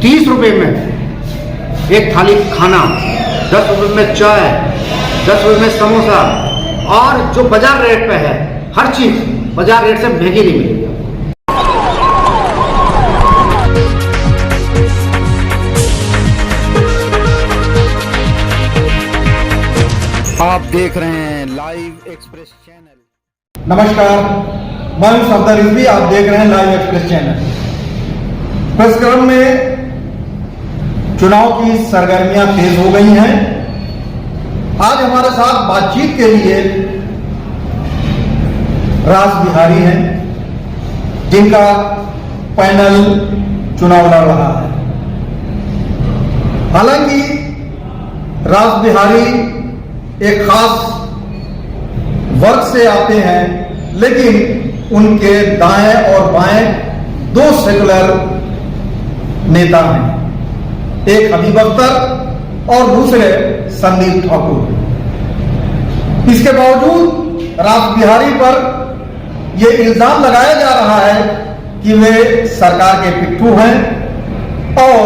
30 रुपए में एक थाली खाना, 10 रुपए में चाय, 10 रुपए में समोसा, और जो बाजार रेट पे है हर चीज बाजार रेट से महंगी नहीं मिलेगी। आप देख रहे हैं लाइव एक्सप्रेस चैनल। नमस्कार, मैं हूं सफदर रिजवी। आप देख रहे हैं live express channel. Press club में चुनाव की सरगर्मियां तेज हो गई हैं। आज हमारे साथ बातचीत के लिए रास बिहारी हैं, जिनका पैनल चुनाव लड़ रहा है। हालांकि रास बिहारी एक खास वर्ग से आते हैं, लेकिन उनके दाएं और बाएं दो सेकुलर नेता हैं, एक हबीब अख्तर और दूसरे संदीप ठाकुर। इसके बावजूद रास बिहारी पर यह इल्जाम लगाया जा रहा है कि वे सरकार के पिट्ठू हैं और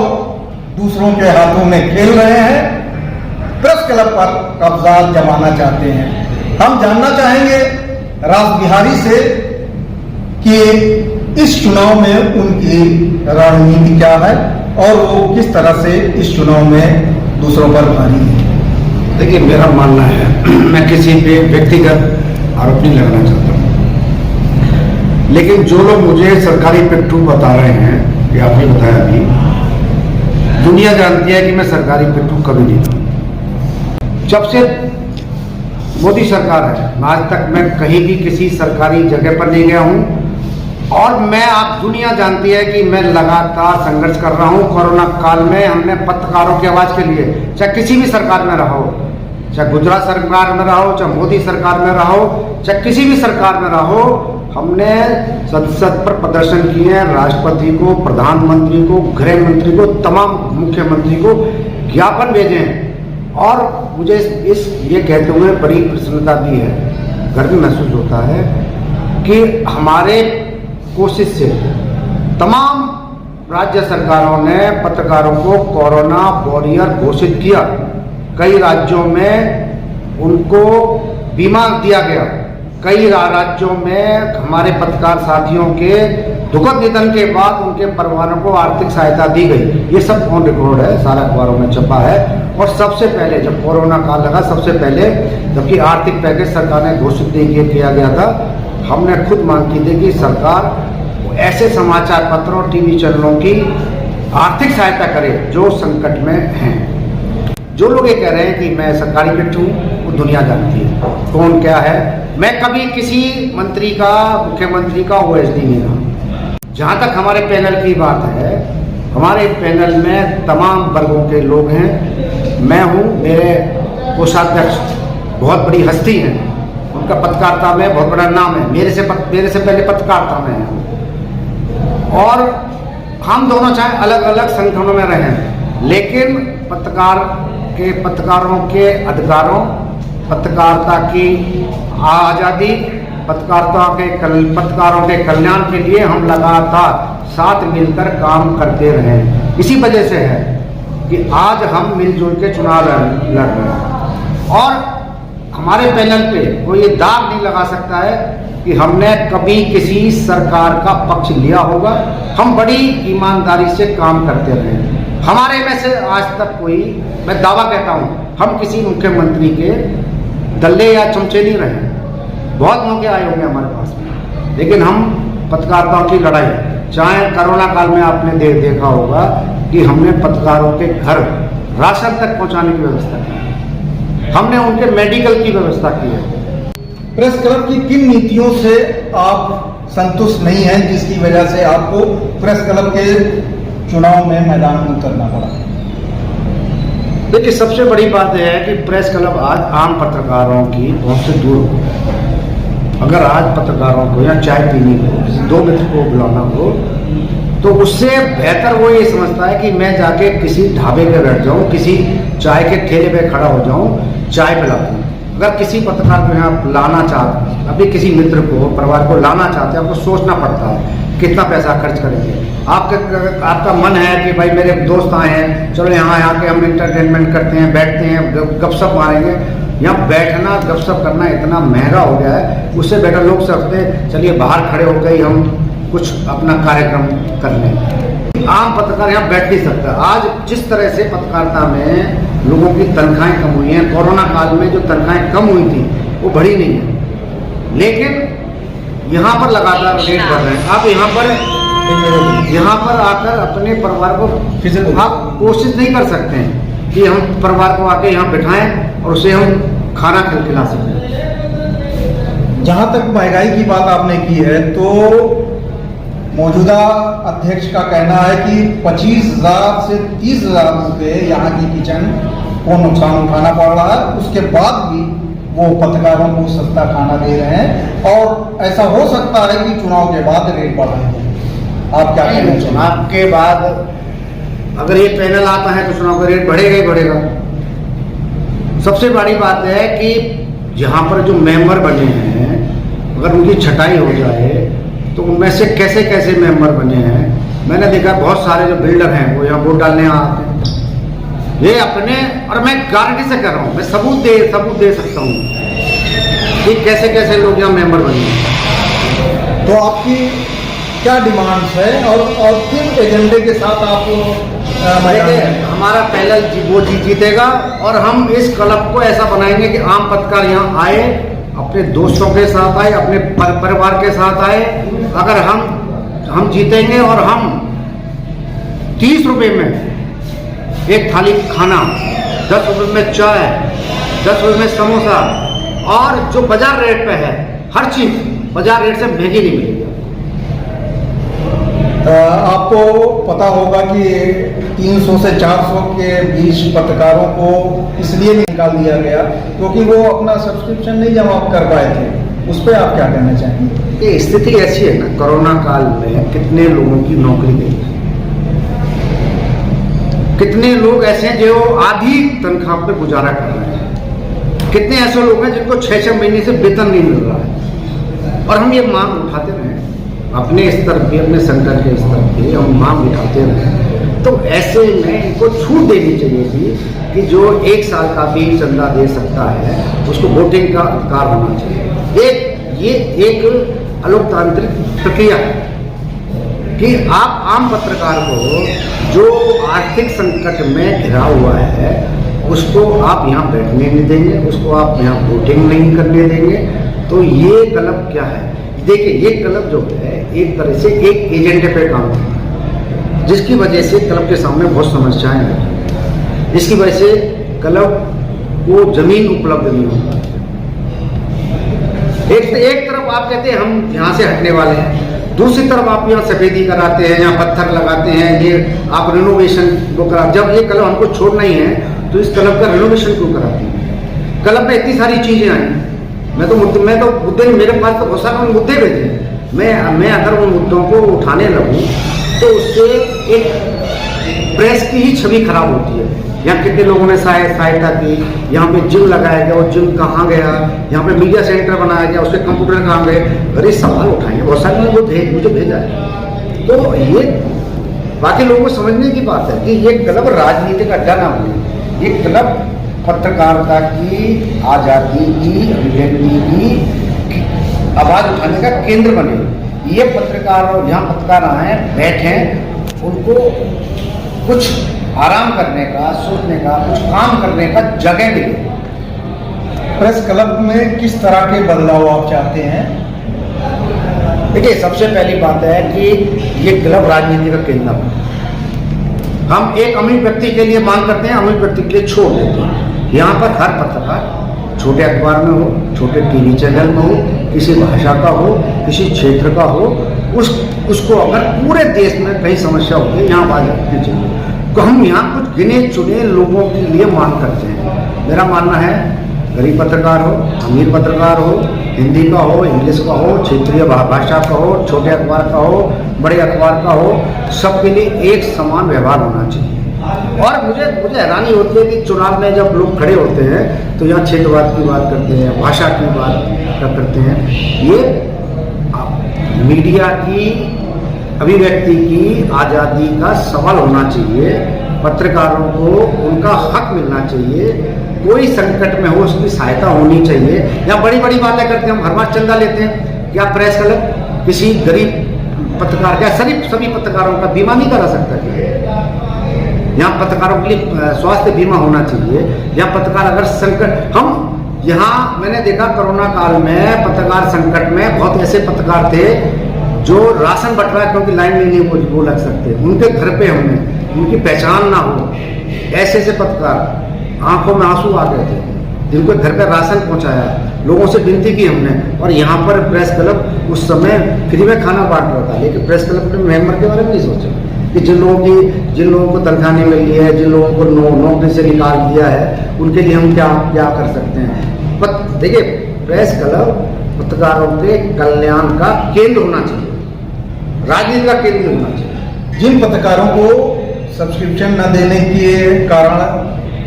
दूसरों के हाथों में खेल रहे हैं, प्रेस क्लब पर कब्जा जमाना चाहते हैं। हम जानना चाहेंगे रास बिहारी से कि इस चुनाव में उनकी रणनीति क्या है और वो किस तरह से इस चुनाव में दूसरों पर भारी है। देखिए, मेरा मानना है, मैं किसी पे व्यक्तिगत आरोप नहीं लगाना चाहता हूं, लेकिन जो लोग मुझे सरकारी पिट्ठू बता रहे हैं, कि आपने बताया अभी, दुनिया जानती है कि मैं सरकारी पिट्ठू कभी नहीं था। जब से मोदी सरकार है, आज तक मैं कहीं भी किसी सरकारी जगह पर नहीं गया हूं, और मैं, आप दुनिया जानती है कि मैं लगातार संघर्ष कर रहा हूं। कोरोना काल में हमने पत्रकारों की आवाज के लिए, चाहे किसी भी सरकार में रहो, चाहे गुजरात सरकार में रहो, चाहे मोदी सरकार में रहो, चाहे किसी भी सरकार में रहो, हमने संसद पर प्रदर्शन किए हैं। राष्ट्रपति को, प्रधानमंत्री को, गृह मंत्री को, तमाम मुख्यमंत्री को ज्ञापन भेजे हैं। और मुझे ये कहते हुए बड़ी प्रसन्नता भी है, गर्व महसूस होता है कि हमारे कोशिश से तमाम राज्य सरकारों ने पत्रकारों को कोरोना वॉरियर घोषित किया। कई राज्यों में उनको बीमा दिया गया, कई राज्यों में हमारे पत्रकार साथियों के दुखद निधन के बाद उनके परिवारों को आर्थिक सहायता दी गई। ये सब ऑन रिकॉर्ड है, सारा अखबारों में छपा है। और सबसे पहले जब कोरोना काल लगा, सबसे पहले जबकि आर्थिक पैकेज सरकार ने घोषित नहीं किया गया था, हमने खुद मांग की थी कि सरकार ऐसे समाचार पत्रों, टीवी चैनलों की आर्थिक सहायता करे जो संकट में हैं। जो लोग ये कह रहे हैं कि मैं सरकारी पिट्ठू हूं, वो दुनिया जानती है कौन क्या है। मैं कभी किसी मंत्री का, मुख्यमंत्री का ओएसडी नहीं रहा। जहां तक हमारे पैनल की बात है, हमारे पैनल में तमाम वर्गों के लोग हैं। मैं हूं, मेरे कोषाध्यक्ष बहुत बड़ी हस्ती हैं, उनका पत्रकारिता में बहुत बड़ा नाम है, मेरे से पहले पत्रकारिता में है। और हम दोनों चाहे अलग अलग संगठनों में रहें, लेकिन पत्रकारों के अधिकारों, पत्रकारिता की आज़ादी, पत्रकारों के कल्याण के लिए हम लगातार साथ मिलकर काम करते रहे। इसी वजह से है कि आज हम मिलजुल के चुनाव लड़ रहे हैं। और हमारे पैनल पे कोई ये दाग नहीं लगा सकता है कि हमने कभी किसी सरकार का पक्ष लिया होगा। हम बड़ी ईमानदारी से काम करते रहे। हमारे में से आज तक कोई, मैं दावा कहता हूं, हम किसी मुख्यमंत्री के दल्ले या चमचे नहीं रहे। बहुत मौके आए होंगे हमारे पास में, लेकिन हम पत्रकारिताओं की लड़ाई, चाहे कोरोना काल में आपने देखा होगा कि हमने पत्रकारों के घर राशन तक पहुंचाने की व्यवस्था की, हमने उनके मेडिकल की व्यवस्था की है। प्रेस क्लब की किन नीतियों से आप संतुष्ट नहीं हैं, जिसकी वजह से आपको प्रेस क्लब के चुनाव में मैदान में उतरना पड़ा? देखिए, सबसे बड़ी बात यह है कि प्रेस क्लब आज आम पत्रकारों की पहुंच से दूर हो गया। अगर आज पत्रकारों को या चाय पीने को, दो मित्र को बुलाना हो, तो उससे बेहतर वो ये समझता है कि मैं जाके किसी ढाबे पे बैठ जाऊं, किसी चाय के ठेले पे खड़ा हो जाऊं, चाय पिला दूं। अगर किसी पत्रकार को यहाँ लाना चाहते, अभी किसी मित्र को, परिवार को लाना चाहते हैं, आपको सोचना पड़ता है कितना पैसा खर्च करेंगे। आपका मन है कि भाई मेरे दोस्त आए हैं, चलो यहाँ आके हम इंटरटेनमेंट करते हैं, बैठते हैं, गपशप मारेंगे। यहाँ बैठना गपशप करना इतना महंगा हो गया है, उससे बेटर लोग सोचते चलिए बाहर खड़े होकर ही हम कुछ अपना कार्यक्रम कर लें। आम पत्रकार यहाँ बैठ नहीं सकता। आज जिस तरह से पत्रकारिता में लोगों की तनख्वाहें कम हुई हैं, कोरोना काल में जो तनख्वाहें कम हुई थी वो बढ़ी नहीं है, लेकिन यहाँ पर लगातार रेट बढ़ रहे हैं। आप यहाँ पर आकर अपने परिवार को आप कोशिश नहीं कर सकते हैं कि हम परिवार को आके यहाँ बिठाएं और उसे हम खाना खिला सकें। जहाँ तक महंगाई की बात आपने की है, तो मौजूदा अध्यक्ष का कहना है कि 25,000 से 30,000 रुपये यहाँ की किचन को नुकसान उठाना पड़ रहा है। उसके बाद भी वो पत्रकारों को सस्ता खाना दे रहे हैं और ऐसा हो सकता है कि चुनाव के बाद रेट बढ़ाएंगे। आप क्या कहना चाहिए? चुनाव के बाद अगर ये पैनल आता है तो चुनाव का रेट बढ़ेगा ही बढ़ेगा। सबसे बड़ी बात है कि यहाँ पर जो मेंबर बने हैं, अगर उनकी छटाई हो जाए तो उनमें से कैसे कैसे मेंबर बने हैं। मैंने देखा बहुत सारे जो बिल्डर हैं वो यहाँ वोट डालने आते हैं, ये अपने, और मैं गारंटी से कर रहा हूँ, मैं सबूत दे सकता हूँ कि कैसे कैसे लोग यहाँ मेंबर बने हैं। तो आपकी क्या डिमांड्स है और किन एजेंडे के साथ आप हमारा पैनल वो जीतेगा और हम इस क्लब को ऐसा बनाएंगे कि आम पत्रकार यहाँ आए, अपने दोस्तों के साथ आए, अपने परिवार के साथ आए। अगर हम जीतेंगे और हम 30 रुपये में एक थाली खाना, 10 रुपये में चाय, 10 रुपये में समोसा, और जो बाजार रेट पे है हर चीज बाजार रेट से महंगी नहीं मिलेगी। आपको पता होगा कि 300 से 400 के बीच पत्रकारों को इसलिए निकाल दिया गया क्योंकि वो अपना सब्सक्रिप्शन नहीं जमा कर पाए थे। उस पर आप क्या कहना चाहेंगे? ये स्थिति ऐसी है ना, कोरोना काल में कितने लोगों की नौकरी गई, कितने लोग ऐसे हैं जो आधी तनख्वाह पे गुजारा कर रहे हैं, कितने ऐसे लोग हैं जिनको 6-6 महीने से वेतन नहीं मिल रहा है। और हम ये मांग उठाते रहे अपने स्तर पे, अपने संगठन के स्तर पे हम मांग उठाते रहे, तो ऐसे में इनको छूट देनी चाहिए थी कि जो 1 साल का भी चंदा दे सकता है उसको वोटिंग का अधिकार होना चाहिए। ये एक अलोकतांत्रिक प्रक्रिया है कि आप आम पत्रकार को जो आर्थिक संकट में घिरा हुआ है उसको आप यहाँ बैठने नहीं देंगे, उसको आप यहाँ वोटिंग नहीं करने देंगे। तो ये क्लब क्या है? देखिए, ये क्लब जो है एक तरह से एक एजेंडे पे काम करता है, जिसकी वजह से क्लब के सामने बहुत समस्याएं हैं, जिसकी वजह से क्लब को जमीन उपलब्ध नहीं होती। एक तरफ आप कहते हैं हम यहाँ से हटने वाले हैं, दूसरी तरफ आप यहाँ सफेदी कराते हैं, यहाँ पत्थर लगाते हैं, ये आप रिनोवेशन को करा। जब ये क्लब हमको छोड़ना ही है तो इस क्लब का रिनोवेशन क्यों कराते हैं? क्लब में इतनी सारी चीजें आई, मैं तो मुद्दे, मेरे पास तो बहुत सारे मुद्दे भेजे, मैं अगर उन मुद्दों को उठाने लगूं तो उससे एक प्रेस की ही छवि खराब होती है। यहाँ कितने लोगों ने सहायता की, यहाँ पे जिम लगाया गया, वो जिम कहाँ गया, यहाँ पे मीडिया सेंटर बनाया गया, उसके कंप्यूटर कहाँ गए, अरे सवाल उठाएंगे बहुत सारे लोग, मुझे भेजा है। तो ये बाकी लोगों को समझने की बात है कि ये क्लब राजनीति का अड्डा ना बने, ये क्लब पत्रकारिता की आज़ादी की, अभिव्यक्ति की आवाज़ उठाने का केंद्र बने। ये पत्रकार यहाँ पत्रकार आए, बैठें, उनको कुछ आराम करने का, सोचने का, कुछ काम करने का जगह मिले। प्रेस क्लब में किस तरह के बदलाव आप चाहते हैं? देखिए, सबसे पहली बात है कि ये क्लब राजनीति का केंद्र बने। हम एक अमीर व्यक्ति के लिए मांग करते हैं, अमीर व्यक्ति के लिए छोड़ देते हैं। यहाँ पर हर पत्रकार, छोटे अखबार में हो, छोटे टीवी चैनल में हो, किसी भाषा का हो, किसी क्षेत्र का हो, उसको अगर पूरे देश में कहीं समस्या होती है यहाँ आवाज रखनी चाहिए। तो हम यहाँ कुछ गिने चुने लोगों के लिए मांग करते हैं। मेरा मानना है गरीब पत्रकार हो, अमीर पत्रकार हो, हिंदी का हो, इंग्लिश का हो, क्षेत्रीय भाषा का हो, छोटे अखबार का हो, बड़े अखबार का हो, सबके लिए एक समान व्यवहार होना चाहिए। और मुझे हैरानी होती है कि चुनाव में जब लोग खड़े होते हैं तो यहाँ क्षेत्रवाद की बात करते हैं, भाषा की बात करते हैं। ये मीडिया की अभिव्यक्ति की आज़ादी का सवाल होना चाहिए। पत्रकारों को उनका हक मिलना चाहिए। कोई संकट में हो उसकी सहायता होनी चाहिए। या बड़ी बड़ी बातें करते हैं, हम हर बार चंदा लेते हैं, क्या प्रेस क्लब किसी गरीब पत्रकार का सभी पत्रकारों का बीमा नहीं करा सकता? यहाँ पत्रकारों के लिए स्वास्थ्य बीमा होना चाहिए। यहाँ पत्रकार अगर संकट, हम यहाँ मैंने देखा कोरोना काल में पत्रकार संकट में बहुत ऐसे पत्रकार थे जो राशन बंट रहा है क्योंकि लाइन में नहीं वो लग सकते, उनके घर पे हमने, उनकी पहचान ना हो, ऐसे ऐसे पत्रकार आंखों में आंसू आ गए थे जिनको घर पे राशन पहुंचाया, लोगों से विनती की हमने। और यहाँ पर प्रेस क्लब उस समय फ्री में खाना बांट रहा था, लेकिन प्रेस क्लब के मेंबर के बारे में नहीं सोचा कि जिन लोगों को तनख्वाह नहीं मिली है, जिन लोगों को नौकरी से निकाल दिया है, उनके लिए हम क्या कर सकते हैं। देखिए, प्रेस क्लब पत्रकारों के कल्याण का केंद्र होना चाहिए, राजनीति का केंद्र होना चाहिए। जिन पत्रकारों को सब्सक्रिप्शन न देने के कारण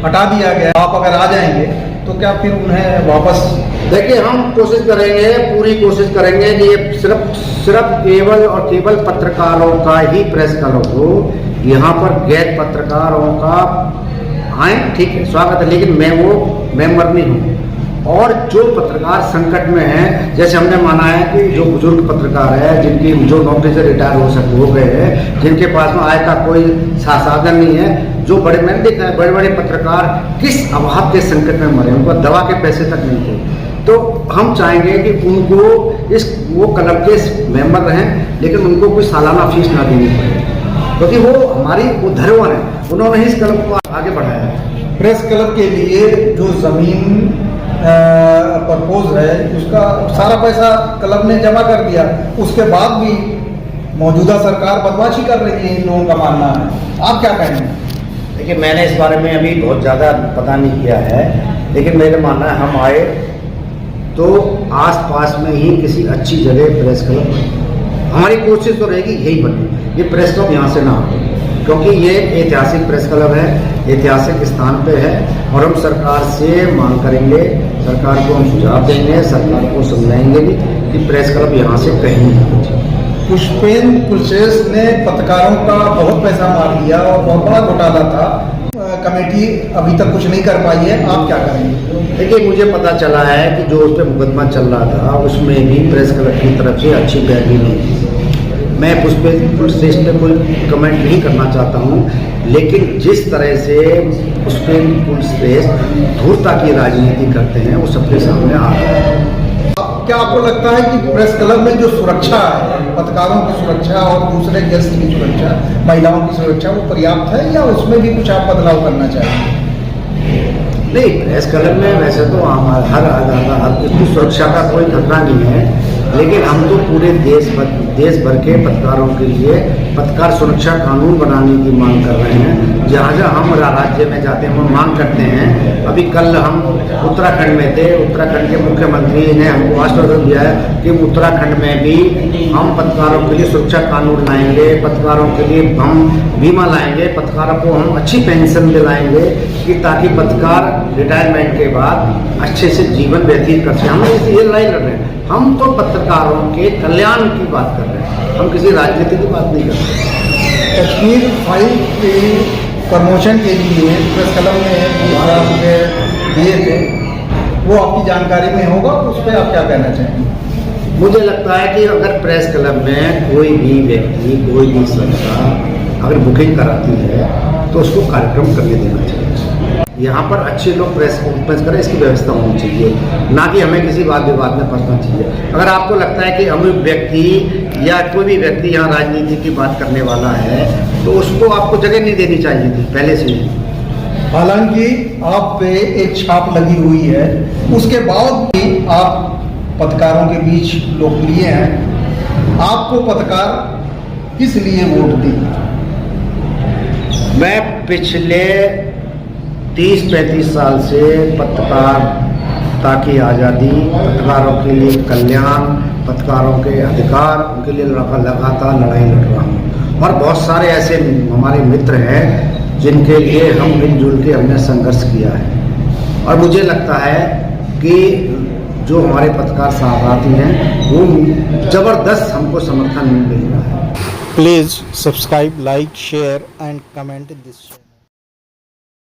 हटा दिया गया, आप अगर आ जाएंगे तो क्या फिर उन्हें वापस? देखिए, हम कोशिश करेंगे, पूरी कोशिश करेंगे कि ये सिर्फ केवल और केवल पत्रकारों का ही प्रेस क्लब हो। यहाँ पर गैर पत्रकारों का आए, ठीक है, स्वागत है, लेकिन मैं वो मेंबर नहीं हूँ। और जो पत्रकार संकट में हैं, जैसे हमने माना है कि जो बुजुर्ग पत्रकार है, जिनकी जो नौकरी से रिटायर हो गए हैं, जिनके पास में आय का कोई साधन नहीं है, जो मैंने देखा है बड़े बड़े पत्रकार किस अभाव के संकट में मरे, उनको दवा के पैसे तक नहीं थे। तो हम चाहेंगे कि उनको वो क्लब के मेंबर रहें, लेकिन उनको कोई सालाना फीस ना देनी पड़े, क्योंकि वो धरोहर है, उन्होंने इस क्लब को आगे बढ़ाया है। प्रेस क्लब के लिए जो जमीन प्रपोज है, उसका सारा पैसा क्लब ने जमा कर दिया, उसके बाद भी मौजूदा सरकार बदमाशी कर रही है, इन लोगों का मानना है। आप क्या कहेंगे? देखिए, मैंने इस बारे में अभी बहुत ज़्यादा पता नहीं किया है, लेकिन मेरा मानना है हम आए तो आसपास में ही किसी अच्छी जगह प्रेस क्लब बने। हमारी कोशिश तो रहेगी यही बने, ये प्रेस क्लब यहाँ से ना हो, क्योंकि ये ऐतिहासिक प्रेस क्लब है, ऐतिहासिक स्थान पे है। और हम सरकार से मांग करेंगे, सरकार को हम सुझाव देंगे, सरकार को समझाएंगे भी कि प्रेस क्लब यहाँ से कहीं नहीं हो। पुष्पेंद्र कुलशेष ने पत्रकारों का बहुत पैसा मार लिया और बहुत बड़ा घोटाला था, कमेटी अभी तक कुछ नहीं कर पाई है, आप क्या करेंगे? देखिए, मुझे पता चला है कि जो उस पर मुकदमा चल रहा था उसमें भी प्रेस क्लब की तरफ से अच्छी पैरवी नहीं थी। मैं पुष्पेंद्र कुलशेष पे कोई कमेंट नहीं करना चाहता हूँ, लेकिन जिस तरह से पुष्पेंद्र कुलशेष धूर्तता की राजनीति करते हैं वो सबके सामने आ रहा है। क्या आपको लगता है कि प्रेस क्लब में जो सुरक्षा है, पत्रकारों की सुरक्षा और दूसरे गेस्ट की सुरक्षा, महिलाओं की सुरक्षा, वो पर्याप्त है या उसमें भी कुछ आप बदलाव करना चाहेंगे? नहीं, प्रेस क्लब में वैसे तो हर इसकी सुरक्षा का कोई खतरा नहीं है, लेकिन हम तो पूरे देश भर के पत्रकारों के लिए पत्रकार सुरक्षा कानून बनाने की मांग कर रहे हैं। जहाँ जहाँ हम राज्य में जाते हैं हम मांग करते हैं। अभी कल हम उत्तराखंड में थे, उत्तराखंड के मुख्यमंत्री ने हमको आश्वासन दिया है कि उत्तराखंड में भी हम पत्रकारों के लिए सुरक्षा कानून लाएंगे, पत्रकारों के लिए हम बीमा लाएंगे, पत्रकारों को हम अच्छी पेंशन दिलाएंगे कि ताकि पत्रकार रिटायरमेंट के बाद अच्छे से जीवन व्यतीत कर सकें। हम ये लड़ाई लड़ रहे हैं, हम तो पत्रकारों के कल्याण की बात कर रहे हैं, हम किसी राजनीति की बात नहीं कर रहे। कश्मीर फाइल के प्रमोशन के लिए प्रेस क्लब ने दिए थे, वो आपकी जानकारी में होगा, उस पर आप क्या कहना चाहेंगे? मुझे लगता है कि अगर प्रेस क्लब में कोई भी व्यक्ति, कोई भी संस्था अगर बुकिंग कराती है तो उसको कार्यक्रम करने देना चाहिए। यहाँ पर अच्छे लोग प्रेस कॉन्फ्रेंस करें, इसकी व्यवस्था होनी चाहिए, ना कि हमें किसी वाद विवाद में फंसना चाहिए। अगर आपको लगता है कि अमुक व्यक्ति या कोई भी व्यक्ति यहाँ राजनीति की बात करने वाला है तो उसको आपको जगह नहीं देनी चाहिए थी पहले से ही। हालांकि आप पे एक छाप लगी हुई है, उसके बाद भी आप पत्रकारों के बीच लोकप्रिय हैं। आपको पत्रकार किस लिए वोट दी? मैं पिछले 30-35 साल से पत्रकारिता की आज़ादी, पत्रकारों के लिए कल्याण, पत्रकारों के अधिकार, उनके लिए लगातार लड़ाई लड़ रहा हूँ। और बहुत सारे ऐसे हमारे मित्र हैं जिनके लिए हम मिलजुल के हमने संघर्ष किया है। और मुझे लगता है कि जो हमारे पत्रकार साथी हैं वो ज़बरदस्त हमको समर्थन मिल रहा है। Please subscribe, like, share and comment this channel.